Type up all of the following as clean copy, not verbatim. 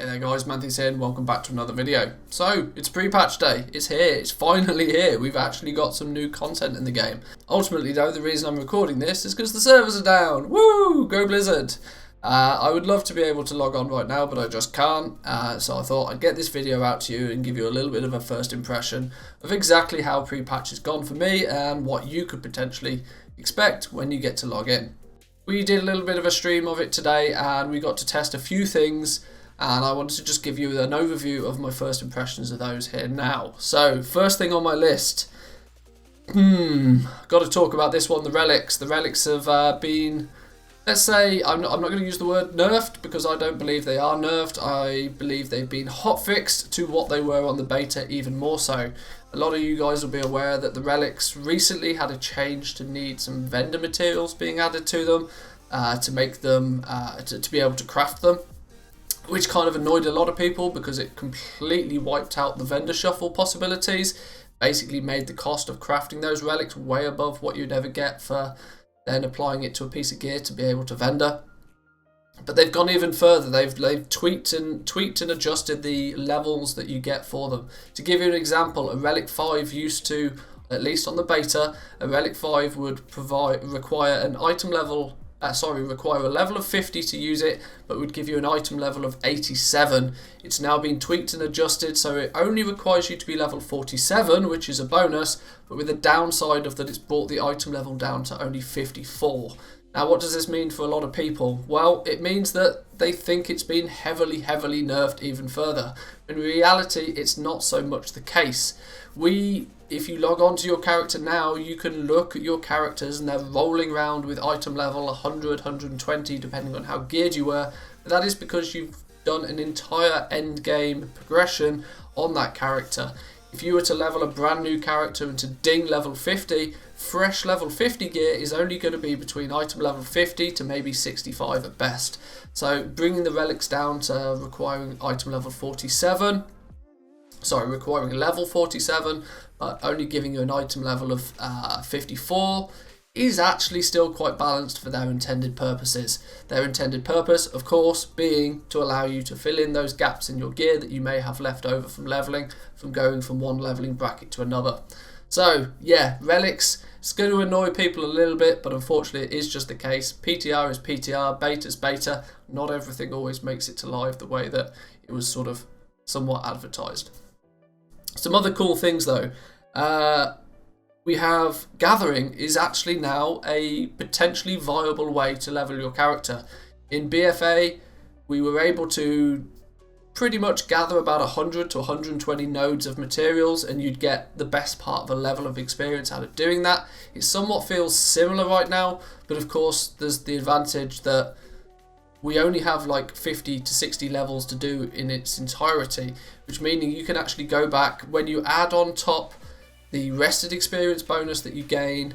Hey there guys, Manthys here and welcome back to another video. So, it's pre-patch day, it's here, it's finally here, we've actually got some new content in the game. Ultimately though, the reason I'm recording this is because the servers are down, woo, go Blizzard! I would love to be able to log on right now, but I just can't, so I thought I'd get this video out to you and give you a little bit of a first impression of exactly how pre-patch has gone for me and what you could potentially expect when you get to log in. We did a little bit of a stream of it today and we got to test a few things, and I wanted to just give you an overview of my first impressions of those here now. So, first thing on my list, got to talk about this one, the relics. The relics have been, let's say, I'm not going to use the word nerfed because I don't believe they are nerfed. I believe they've been hotfixed to what they were on the beta, even more so. A lot of you guys will be aware that the relics recently had a change to need some vendor materials being added to them to make them, to be able to craft them, which kind of annoyed a lot of people because it completely wiped out the vendor shuffle possibilities. Basically made the cost of crafting those relics way above what you'd ever get for then applying it to a piece of gear to be able to vendor. But they've gone even further. They've tweaked and adjusted the levels that you get for them. To give you an example, a Relic 5 used to, at least on the beta, a Relic 5 would require an item level. Require a level of 50 to use it, but would give you an item level of 87. It's now been tweaked and adjusted, so it only requires you to be level 47, which is a bonus, but with the downside of that it's brought the item level down to only 54. Now, what does this mean for a lot of people? Well, it means that they think it's been heavily nerfed even further. In reality, it's not so much the case. If you log on to your character now, you can look at your characters and they're rolling around with item level 100, 120, depending on how geared you were. But that is because you've done an entire end game progression on that character. If you were to level a brand new character and to ding level 50, fresh level 50 gear is only going to be between item level 50 to maybe 65 at best. So bringing the relics down to requiring item level 47, requiring level 47, but only giving you an item level of 54 is actually still quite balanced for their intended purposes. Their intended purpose, of course, being to allow you to fill in those gaps in your gear that you may have left over from leveling, from going from one leveling bracket to another. So, yeah, relics, it's going to annoy people a little bit, but unfortunately it is just the case. PTR is PTR, beta is beta. Not everything always makes it to live the way that it was sort of somewhat advertised. Some other cool things though. We have gathering is actually now a potentially viable way to level your character. In BFA, we were able to pretty much gather about 100 to 120 nodes of materials and you'd get the best part of a level of experience out of doing that. It somewhat feels similar right now, but of course there's the advantage that we only have like 50 to 60 levels to do in its entirety, which meaning you can actually go back when you add on top the rested experience bonus that you gain,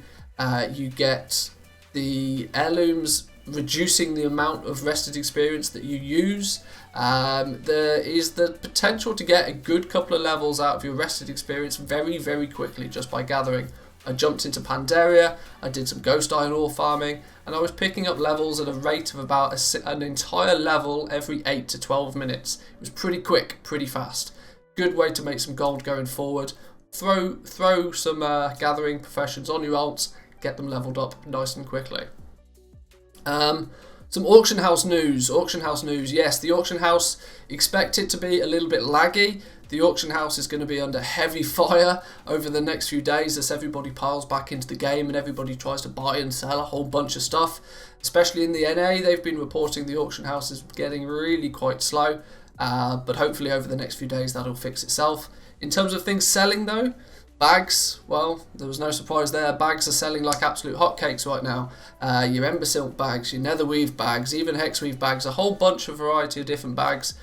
you get the heirlooms reducing the amount of rested experience that you use. There is the potential to get a good couple of levels out of your rested experience very quickly just by gathering. I jumped into Pandaria, I did some ghost iron ore farming, and I was picking up levels at a rate of about an entire level every 8 to 12 minutes. It was pretty quick, pretty fast. Good way to make some gold going forward. Throw some gathering professions on your alts, get them leveled up nice and quickly. Some auction house news. Yes, the auction house, expect it to be a little bit laggy. The auction house is going to be under heavy fire over the next few days as everybody piles back into the game and everybody tries to buy and sell a whole bunch of stuff. Especially in the NA, they've been reporting the auction house is getting really quite slow, but hopefully over the next few days that'll fix itself. In terms of things selling though, bags, well, there was no surprise there. Bags are selling like absolute hotcakes right now. Your Ember Silk bags, your Netherweave bags, even Hexweave bags, a whole bunch of variety of different bags.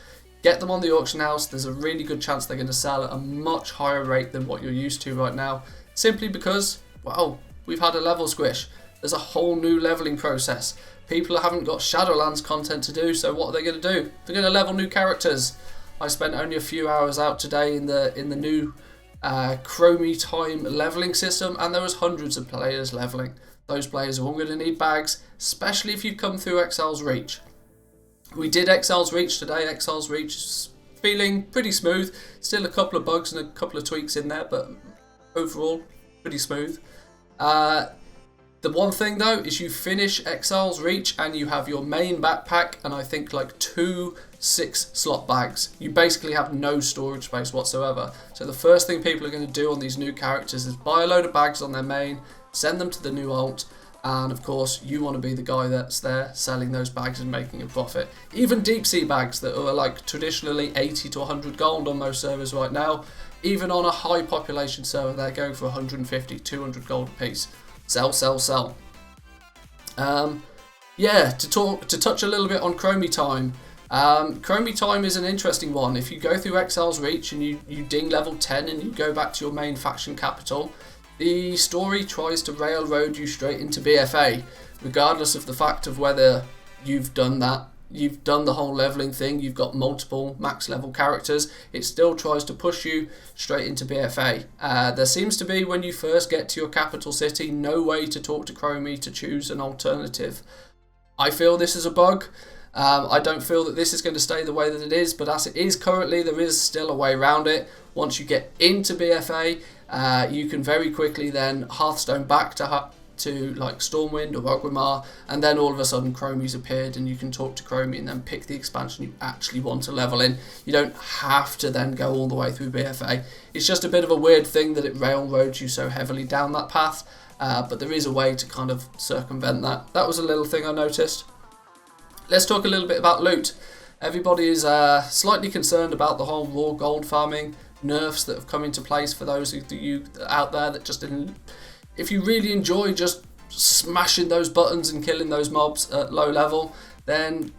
Get them on the auction house. There's a really good chance they're going to sell at a much higher rate than what you're used to right now. Simply because, well, we've had a level squish. There's a whole new leveling process. People haven't got Shadowlands content to do, so what are they going to do? They're going to level new characters. I spent only a few hours out today in the new Chromie Time leveling system, and there was hundreds of players leveling. Those players are all going to need bags, especially if you've come through Exiles Reach. We did Exiles Reach today. Exiles Reach is feeling pretty smooth. Still a couple of bugs and a couple of tweaks in there, but overall pretty smooth. The one thing though is you finish Exiles Reach and you have your main backpack and I think like 2 6-slot bags. You basically have no storage space whatsoever. So the first thing people are going to do on these new characters is buy a load of bags on their main, send them to the new alt, and of course you want to be the guy that's there selling those bags and making a profit. Even deep sea bags that are like traditionally 80 to 100 gold on most servers right now, even on a high population server they're going for 150, 200 gold a piece. Sell, sell, sell. Yeah, to touch a little bit on Chromie Time. Chromie Time is an interesting one. If you go through Exiles Reach and you ding level 10 and you go back to your main faction capital, the story tries to railroad you straight into BFA, regardless of the fact of whether you've done that. You've done the whole leveling thing, you've got multiple max level characters, it still tries to push you straight into BFA. There seems to be, when you first get to your capital city, no way to talk to Chromie to choose an alternative. I feel this is a bug. I don't feel that this is going to stay the way that it is, but as it is currently, there is still a way around it. Once you get into BFA, you can very quickly then Hearthstone back to like Stormwind or Orgrimmar, and then all of a sudden Chromie's appeared and you can talk to Chromie and then pick the expansion you actually want to level in. You don't have to then go all the way through BFA. It's just a bit of a weird thing that it railroads you so heavily down that path, but there is a way to kind of circumvent that. That was a little thing I noticed. Let's talk a little bit about loot. Everybody is slightly concerned about the whole raw gold farming nerfs that have come into place for those of you out there that just didn't. If you really enjoy just smashing those buttons and killing those mobs at low level, then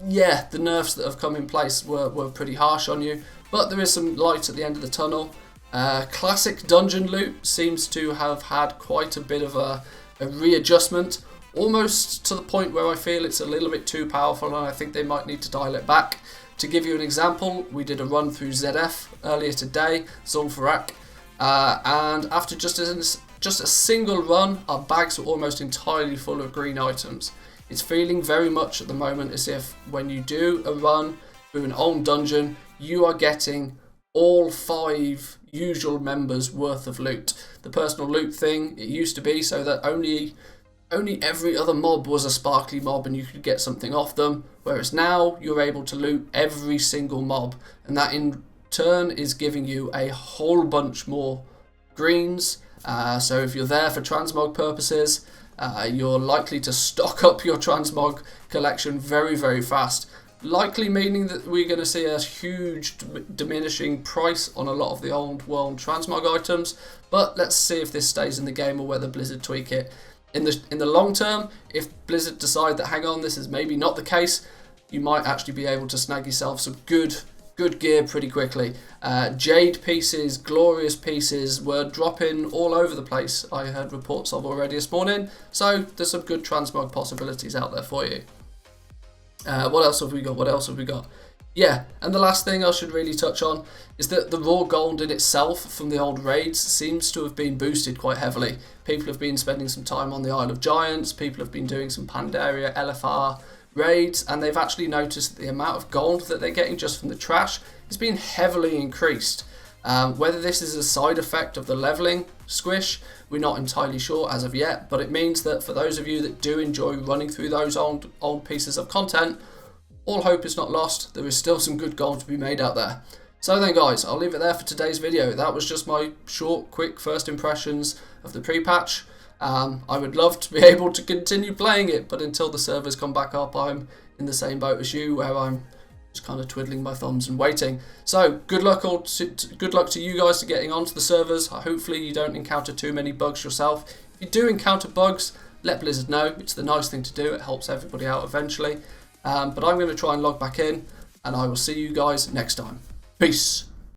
yeah, the nerfs that have come in place were pretty harsh on you. But there is some light at the end of the tunnel. Classic dungeon loot seems to have had quite a bit of a readjustment, almost to the point where I feel it's a little bit too powerful and I think they might need to dial it back. To give you an example, we did a run through ZF earlier today, Zul'Farrak, and after just a single run, our bags were almost entirely full of green items. It's feeling very much at the moment as if when you do a run through an old dungeon, you are getting all 5 usual members worth of loot. The personal loot thing, it used to be so that only every other mob was a sparkly mob and you could get something off them, whereas now you're able to loot every single mob, and that in turn is giving you a whole bunch more greens. So if you're there for transmog purposes, you're likely to stock up your transmog collection very, very fast. Likely meaning that we're going to see a huge diminishing price on a lot of the old world transmog items, but let's see if this stays in the game or whether Blizzard tweak it. In the long term, if Blizzard decide that hang on, this is maybe not the case, you might actually be able to snag yourself some good gear pretty quickly. Jade pieces, glorious pieces were dropping all over the place. I heard reports of already this morning, so there's some good transmog possibilities out there for you. What else have we got? Yeah, and the last thing I should really touch on is that the raw gold in itself from the old raids seems to have been boosted quite heavily. People have been spending some time on the Isle of Giants, people have been doing some Pandaria, LFR raids, and they've actually noticed that the amount of gold that they're getting just from the trash has been heavily increased. Whether this is a side effect of the leveling squish, we're not entirely sure as of yet, but it means that for those of you that do enjoy running through those old pieces of content, all hope is not lost. There is still some good gold to be made out there. So then guys, I'll leave it there for today's video. That was just my short, quick first impressions of the pre-patch. I would love to be able to continue playing it, but until the servers come back up, I'm in the same boat as you, where I'm just kind of twiddling my thumbs and waiting. So good luck to you guys to getting onto the servers. Hopefully you don't encounter too many bugs yourself. If you do encounter bugs, let Blizzard know. It's the nice thing to do. It helps everybody out eventually. But I'm going to try and log back in, and I will see you guys next time. Peace.